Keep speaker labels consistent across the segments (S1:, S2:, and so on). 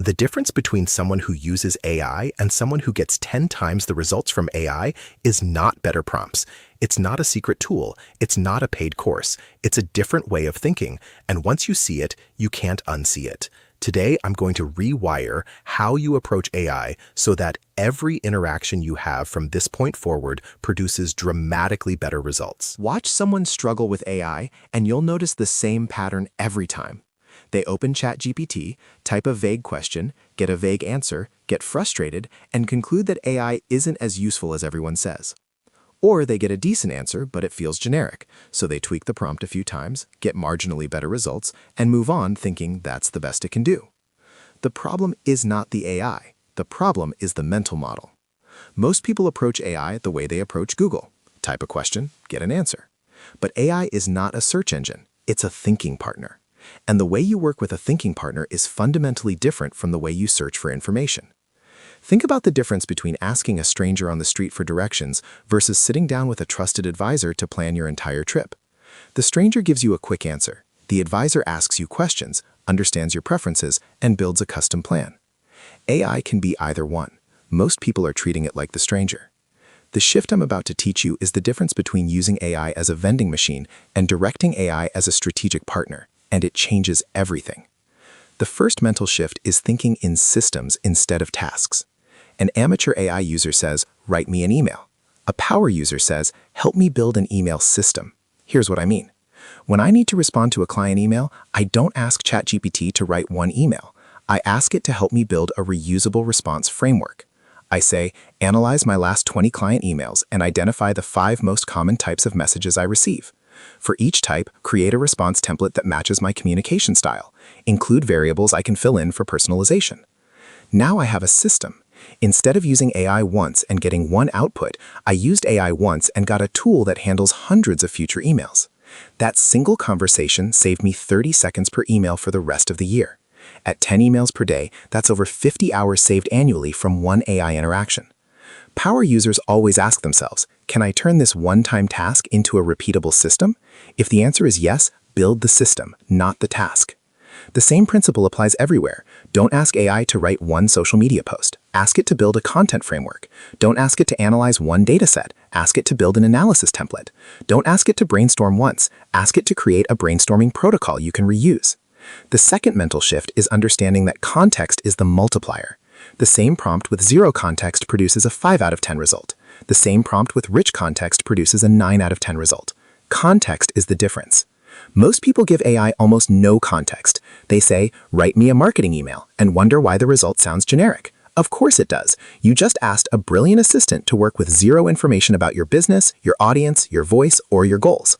S1: The difference between someone who uses AI and someone who gets 10 times the results from AI is not better prompts. It's not a secret tool. It's not a paid course. It's a different way of thinking, and once you see it, you can't unsee it. Today, I'm going to rewire how you approach AI so that every interaction you have from this point forward produces dramatically better results.
S2: Watch someone struggle with AI, and you'll notice the same pattern every time. They open ChatGPT, type a vague question, get a vague answer, get frustrated, and conclude that AI isn't as useful as everyone says. Or they get a decent answer, but it feels generic, so they tweak the prompt a few times, get marginally better results, and move on thinking that's the best it can do. The problem is not the AI. The problem is the mental model. Most people approach AI the way they approach Google. Type a question, get an answer. But AI is not a search engine. It's a thinking partner. And the way you work with a thinking partner is fundamentally different from the way you search for information. Think about the difference between asking a stranger on the street for directions versus sitting down with a trusted advisor to plan your entire trip. The stranger gives you a quick answer. The advisor asks you questions, understands your preferences, and builds a custom plan. AI can be either one. Most people are treating it like the stranger. The shift I'm about to teach you is the difference between using AI as a vending machine and directing AI as a strategic partner, and it changes everything. The first mental shift is thinking in systems instead of tasks. An amateur AI user says, "Write me an email." A power user says, "Help me build an email system." Here's what I mean. When I need to respond to a client email, I don't ask ChatGPT to write one email. I ask it to help me build a reusable response framework. I say, "Analyze my last 20 client emails and identify the 5 most common types of messages I receive. For each type, create a response template that matches my communication style. Include variables I can fill in for personalization." Now I have a system. Instead of using AI once and getting one output, I used AI once and got a tool that handles hundreds of future emails. That single conversation saved me 30 seconds per email for the rest of the year. At 10 emails per day, that's over 50 hours saved annually from one AI interaction. Power users always ask themselves, can I turn this one-time task into a repeatable system? If the answer is yes, build the system, not the task. The same principle applies everywhere. Don't ask AI to write one social media post. Ask it to build a content framework. Don't ask it to analyze one dataset. Ask it to build an analysis template. Don't ask it to brainstorm once. Ask it to create a brainstorming protocol you can reuse. The second mental shift is understanding that context is the multiplier. The same prompt with 0 context produces a 5 out of 10 result. The same prompt with rich context produces a 9 out of 10 result. Context is the difference. Most people give AI almost no context. They say, "Write me a marketing email," and wonder why the result sounds generic. Of course it does. You just asked a brilliant assistant to work with 0 information about your business, your audience, your voice, or your goals.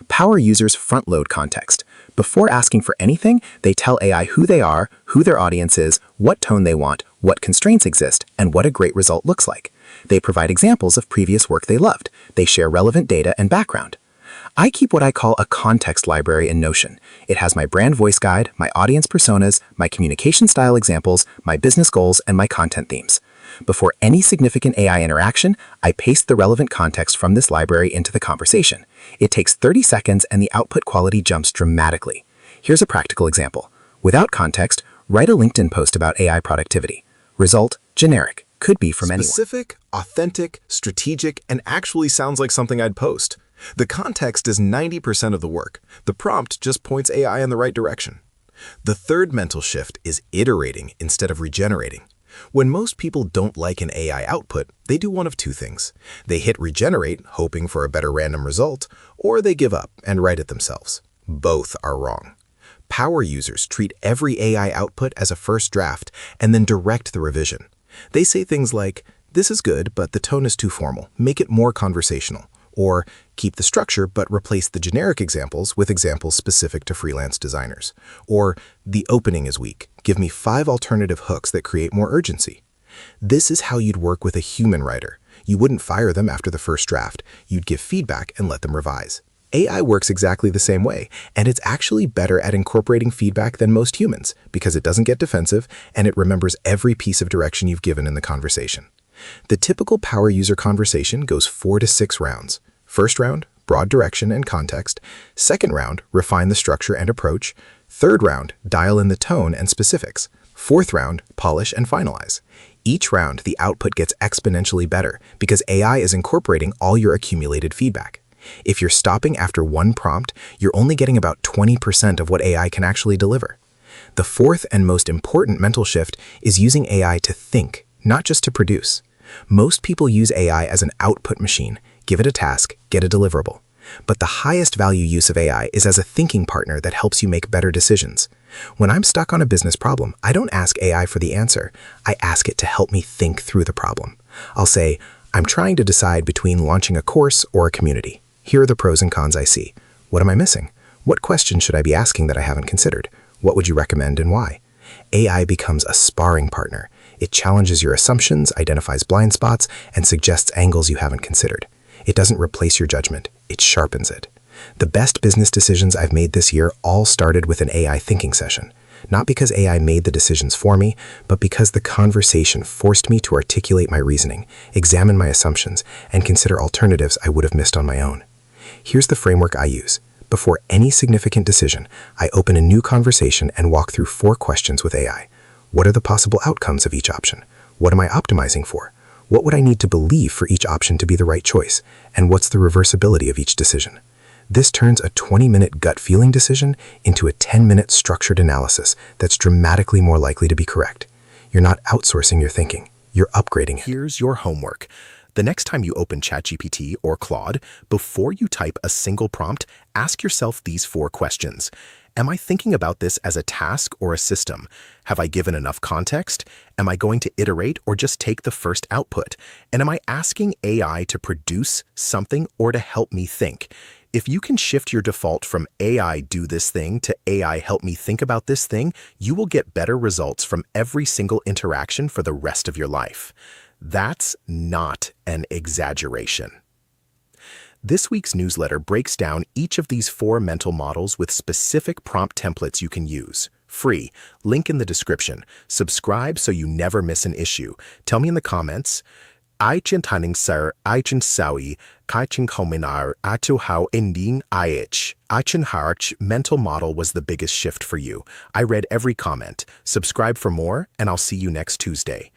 S2: Power users front-load context. Before asking for anything, they tell AI who they are, who their audience is, what tone they want, what constraints exist, and what a great result looks like. They provide examples of previous work they loved. They share relevant data and background. I keep what I call a context library in Notion. It has my brand voice guide, my audience personas, my communication style examples, my business goals, and my content themes. Before any significant AI interaction, I paste the relevant context from this library into the conversation. It takes 30 seconds and the output quality jumps dramatically. Here's a practical example. Without context, write a LinkedIn post about AI productivity. Result, generic. Could be from anyone.
S3: Specific, authentic, strategic, and actually sounds like something I'd post. The context is 90% of the work. The prompt just points AI in the right direction. The third mental shift is iterating instead of regenerating. When most people don't like an AI output, they do one of 2 things. They hit regenerate, hoping for a better random result, or they give up and write it themselves. Both are wrong. Power users treat every AI output as a first draft and then direct the revision. They say things like, "This is good, but the tone is too formal. Make it more conversational." Or, "Keep the structure, but replace the generic examples with examples specific to freelance designers." Or, "The opening is weak. Give me 5 alternative hooks that create more urgency." This is how you'd work with a human writer. You wouldn't fire them after the first draft. You'd give feedback and let them revise. AI works exactly the same way, and it's actually better at incorporating feedback than most humans because it doesn't get defensive and it remembers every piece of direction you've given in the conversation. The typical power user conversation goes 4 to 6 rounds. First round, broad direction and context. Second round, refine the structure and approach. Third round, dial in the tone and specifics. Fourth round, polish and finalize. Each round, the output gets exponentially better because AI is incorporating all your accumulated feedback. If you're stopping after one prompt, you're only getting about 20% of what AI can actually deliver. The fourth and most important mental shift is using AI to think, not just to produce. Most people use AI as an output machine. Give it a task, get a deliverable. But the highest value use of AI is as a thinking partner that helps you make better decisions. When I'm stuck on a business problem, I don't ask AI for the answer. I ask it to help me think through the problem. I'll say, I'm trying to decide between launching a course or a community. Here are the pros and cons I see. What am I missing? What questions should I be asking that I haven't considered? What would you recommend and why? AI becomes a sparring partner. It challenges your assumptions, identifies blind spots, and suggests angles you haven't considered. It doesn't replace your judgment, it sharpens it. The best business decisions I've made this year all started with an AI thinking session. Not because AI made the decisions for me, but because the conversation forced me to articulate my reasoning, examine my assumptions, and consider alternatives I would have missed on my own. Here's the framework I use. Before any significant decision, I open a new conversation and walk through 4 questions with AI. What are the possible outcomes of each option? What am I optimizing for? What would I need to believe for each option to be the right choice? And what's the reversibility of each decision? This turns a 20-minute gut feeling decision into a 10-minute structured analysis that's dramatically more likely to be correct. You're not outsourcing your thinking, you're upgrading it.
S1: Here's your homework. The next time you open ChatGPT or Claude, before you type a single prompt, ask yourself these 4 questions. Am I thinking about this as a task or a system? Have I given enough context? Am I going to iterate or just take the first output? And am I asking AI to produce something or to help me think? If you can shift your default from AI do this thing to AI help me think about this thing, you will get better results from every single interaction for the rest of your life. That's not an exaggeration. This week's newsletter breaks down each of these 4 mental models with specific prompt templates you can use. Free. Link in the description. Subscribe so you never miss an issue. Tell me in the comments, Aichen taning sir, Aichen sawi, Kaichen kominar, Atu how ending Aich. Aichen harch mental model was the biggest shift for you. I read every comment. Subscribe for more, and I'll see you next Tuesday.